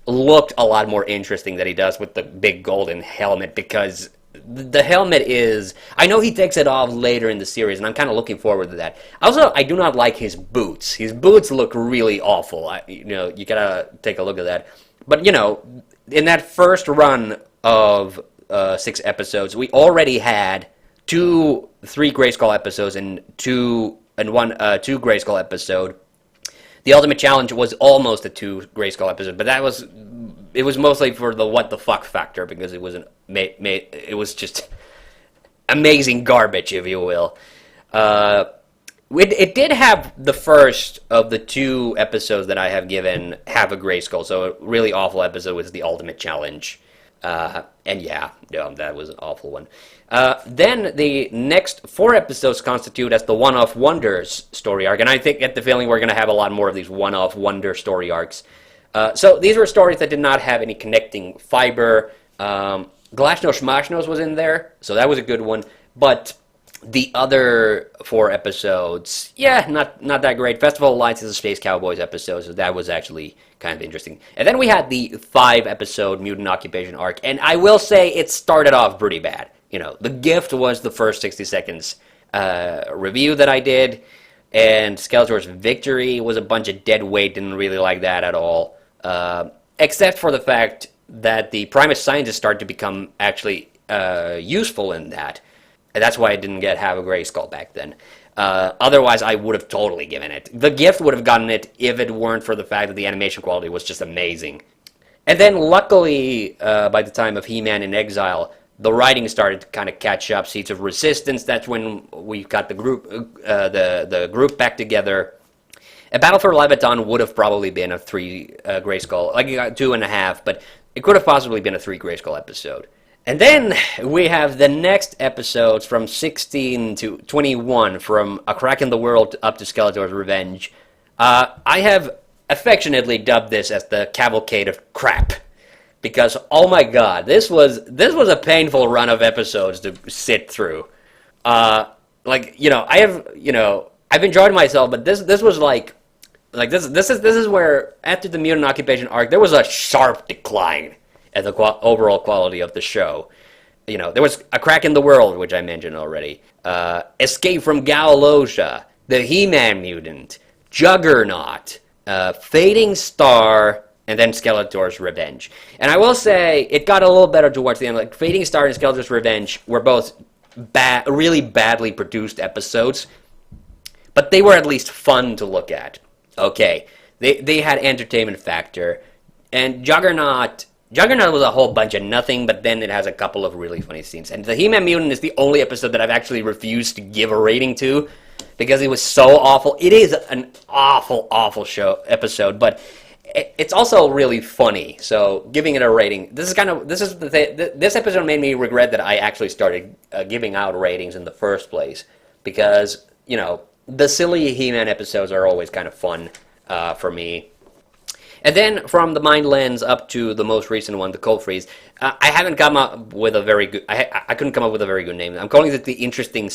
looked a lot more interesting than he does with the big golden helmet, because the helmet is... I know he takes it off later in the series, and I'm kind of looking forward to that. Also, I do not like his boots. His boots look really awful. You gotta take a look at that. But, in that first run of 6 episodes, we already had 3 Grayskull episodes and 2 Grayskull episode. The Ultimate Challenge was almost a 2 Grayskull episode, but it was mostly for the what the fuck factor, because it was just amazing garbage, if you will. It did have the first of the 2 episodes that I have given have a Grayskull, so a really awful episode was the Ultimate Challenge. And yeah, no, that was an awful one. Then the next 4 episodes constitute as the One-Off Wonders story arc, and I get the feeling we're going to have a lot more of these One-Off Wonder story arcs. So these were stories that did not have any connecting fiber. Glashno Schmashnos was in there, so that was a good one. But the other 4 episodes, yeah, not that great. Festival of Lights is a Space Cowboys episode, so that was actually kind of interesting. And then we had the 5-episode Mutant Occupation arc, and I will say it started off pretty bad. The gift was the first 60 seconds review that I did, and Skeletor's victory was a bunch of dead weight. Didn't really like that at all, except for the fact that the Primus scientists started to become actually useful in that. And that's why I didn't have a Grayskull back then. Otherwise, I would have totally given it. The gift would have gotten it if it weren't for the fact that the animation quality was just amazing. And then, luckily, by the time of He-Man in Exile, the writing started to kind of catch up. Seeds of Resistance, that's when we got the group back together. A Battle for Leviton would have probably been a 3 Grayskull, like 2.5, but it could have possibly been a 3 Grayskull episode. And then we have the next episodes from 16 to 21, from A Crack in the World up to Skeletor's Revenge. I have affectionately dubbed this as the Cavalcade of Crap. because oh my god, this was a painful run of episodes to sit through. I've enjoyed myself, but this was this is where after the mutant occupation arc there was a sharp decline in the overall quality of the show. There was A Crack in the World, which I mentioned already, Escape from Gallolosia, The He-Man Mutant, Juggernaut, Fading Star, and then Skeletor's Revenge. And I will say, it got a little better towards the end. Like, Fading Star and Skeletor's Revenge were both really badly produced episodes, but they were at least fun to look at. Okay, they had entertainment factor, and Juggernaut was a whole bunch of nothing, but then it has a couple of really funny scenes. And the He-Man Mutant is the only episode that I've actually refused to give a rating to, because it was so awful. It is an awful, awful episode, but it's also really funny. So giving it a rating, this episode made me regret that I actually started giving out ratings in the first place, because the silly He-Man episodes are always kind of fun for me. And then from the Mind Lens up to the most recent one, the Cold Freeze, I haven't come up with a very good. I couldn't come up with a very good name. I'm calling it the interesting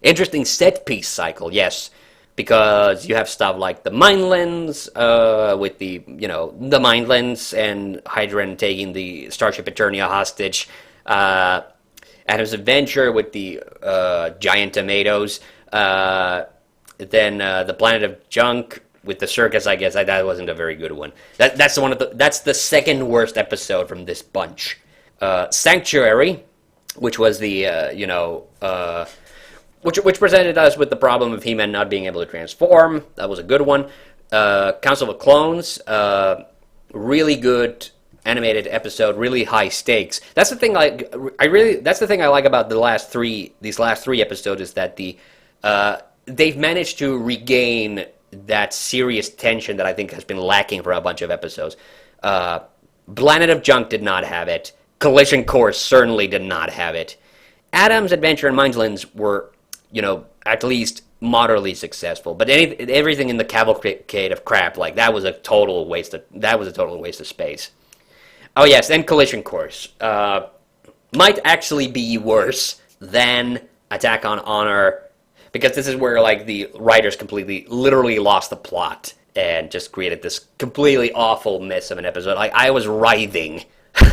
interesting set piece cycle. Yes, because you have stuff like the Mind Lens with the Mind Lens and Hydron taking the Starship Eternia hostage. Adam's Adventure with the giant tomatoes. Then the Planet of Junk with the circus. I guess that wasn't a very good one. That's the second worst episode from this bunch. Sanctuary, which was the which presented us with the problem of He-Man not being able to transform. That was a good one. Council of Clones, really good animated episode, really high stakes. That's the thing. That's the thing I like about these last three episodes, is that they've managed to regain that serious tension that I think has been lacking for a bunch of episodes. Planet of Junk did not have it. Collision Course certainly did not have it. Adam's Adventure and Mind Lens were, at least moderately successful. But everything in the cavalcade of crap, that was a total waste of space. Oh yes, and Collision Course might actually be worse than Attack on Honor, because this is where the writers literally lost the plot and just created this completely awful mess of an episode. I was writhing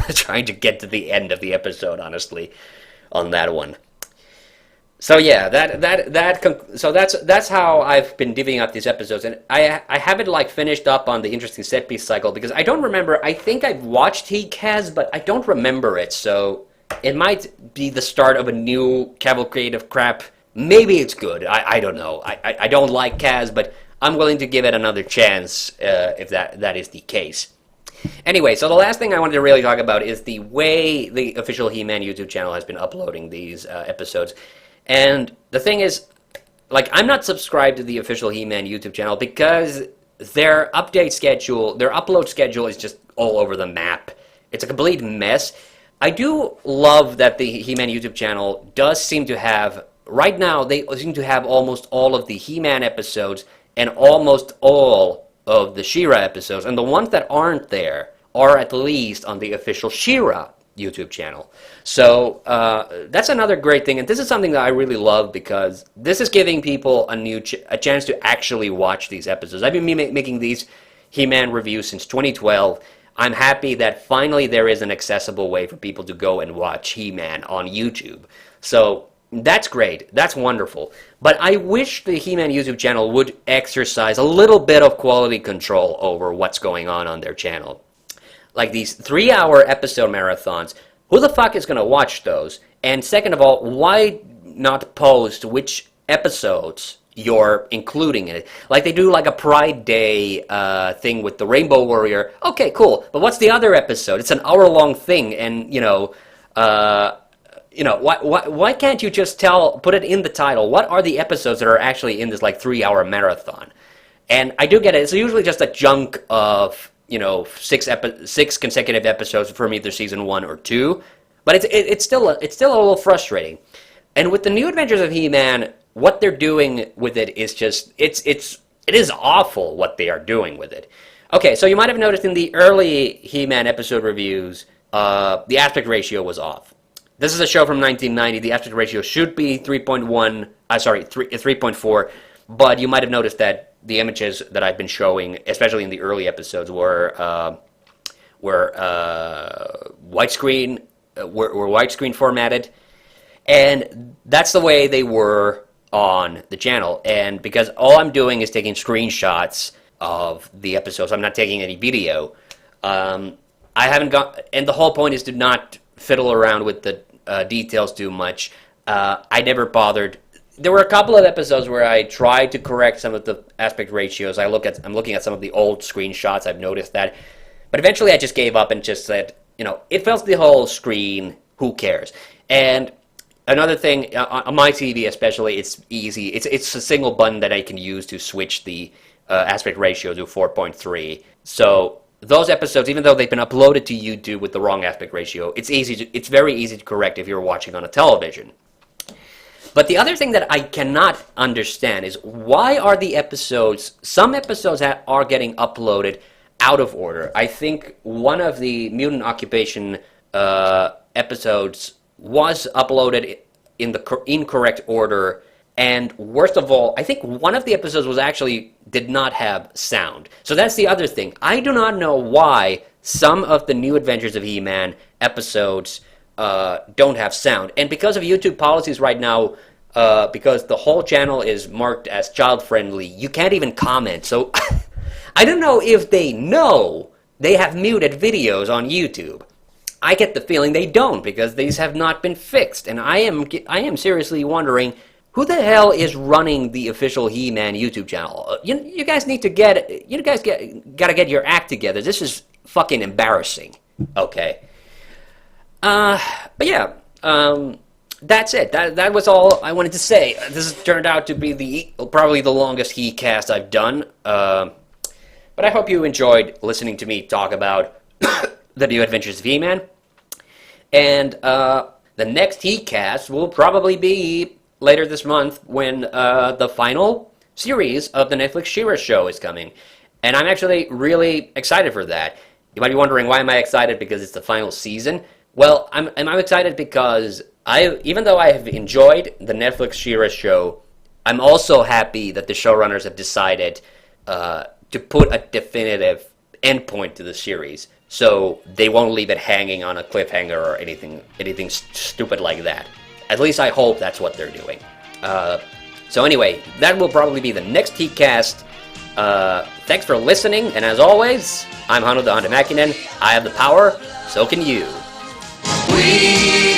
trying to get to the end of the episode, honestly, on that one. So yeah, that's how I've been divvying up these episodes, and I haven't finished up on the interesting set piece cycle, because I don't remember. I think I've watched Kaz, but I don't remember it. So it might be the start of a new cavalcade of crap. Maybe it's good. I don't know. I don't like Kaz, but I'm willing to give it another chance if that is the case. Anyway, so the last thing I wanted to really talk about is the way the official He-Man YouTube channel has been uploading these episodes. And the thing is, I'm not subscribed to the official He-Man YouTube channel because their upload schedule is just all over the map. It's a complete mess. I do love that the He-Man YouTube channel does seem to have, right now, they seem to have almost all of the He-Man episodes and almost all of the She-Ra episodes. And the ones that aren't there are at least on the official She-Ra YouTube channel. So that's another great thing, and this is something that I really love, because this is giving people a chance to actually watch these episodes. I've been making these He-Man reviews since 2012. I'm happy that finally there is an accessible way for people to go and watch He-Man on YouTube. So that's great. That's wonderful. But I wish the He-Man YouTube channel would exercise a little bit of quality control over what's going on their channel. These 3-hour episode marathons, who the fuck is going to watch those? And second of all, why not post which episodes you're including in it? They do a Pride Day thing with the Rainbow Warrior. Okay, cool. But what's the other episode? It's an hour-long thing, and, why can't you just put it in the title? What are the episodes that are actually in this 3-hour marathon? And I do get it. It's usually just a chunk of 6 consecutive episodes from either season 1 or 2, but it's still a little frustrating. And with the New Adventures of He-Man, what they're doing with it is just it is awful what they are doing with it. Okay, so you might have noticed in the early He-Man episode reviews, the aspect ratio was off. This is a show from 1990. The aspect ratio should be 3.4, but you might have noticed that the images that I've been showing, especially in the early episodes, were widescreen formatted, and that's the way they were on the channel. And because all I'm doing is taking screenshots of the episodes, I'm not taking any video. I haven't got, and the whole point is to not fiddle around with the details too much. I never bothered. There were a couple of episodes where I tried to correct some of the aspect ratios. I'm looking at some of the old screenshots. I've noticed that, but eventually I just gave up and just said, it fills the whole screen. Who cares? And another thing, on my TV especially, it's easy. It's a single button that I can use to switch the aspect ratio to 4.3. So those episodes, even though they've been uploaded to YouTube with the wrong aspect ratio, it's very easy to correct if you're watching on a television. But the other thing that I cannot understand is why are some episodes are getting uploaded out of order. I think one of the Mutant Occupation episodes was uploaded in the incorrect order, and worst of all, I think one of the episodes did not have sound. So that's the other thing. I do not know why some of the New Adventures of He-Man episodes don't have sound. And because of YouTube policies right now, because the whole channel is marked as child-friendly, you can't even comment. So I don't know if they know they have muted videos on YouTube. I get the feeling they don't, because these have not been fixed. And I am seriously wondering, who the hell is running the official He-Man YouTube channel? You guys need to gotta get your act together. This is fucking embarrassing. Okay. But yeah, that's it. That was all I wanted to say. This has turned out to be probably the longest He-cast I've done. But I hope you enjoyed listening to me talk about the New Adventures of He-Man. And the next He-cast will probably be later this month, when the final series of the Netflix She-Ra show is coming. And I'm actually really excited for that. You might be wondering, why am I excited? Because it's the final season? Well, I'm excited because even though I have enjoyed the Netflix She-Ra show, I'm also happy that the showrunners have decided to put a definitive endpoint to the series, so they won't leave it hanging on a cliffhanger or anything stupid like that. At least I hope that's what they're doing. So anyway, that will probably be the next Heatcast. Thanks for listening, and as always, I'm Hannu the Hande Mäkinen. I have the power, so can you. We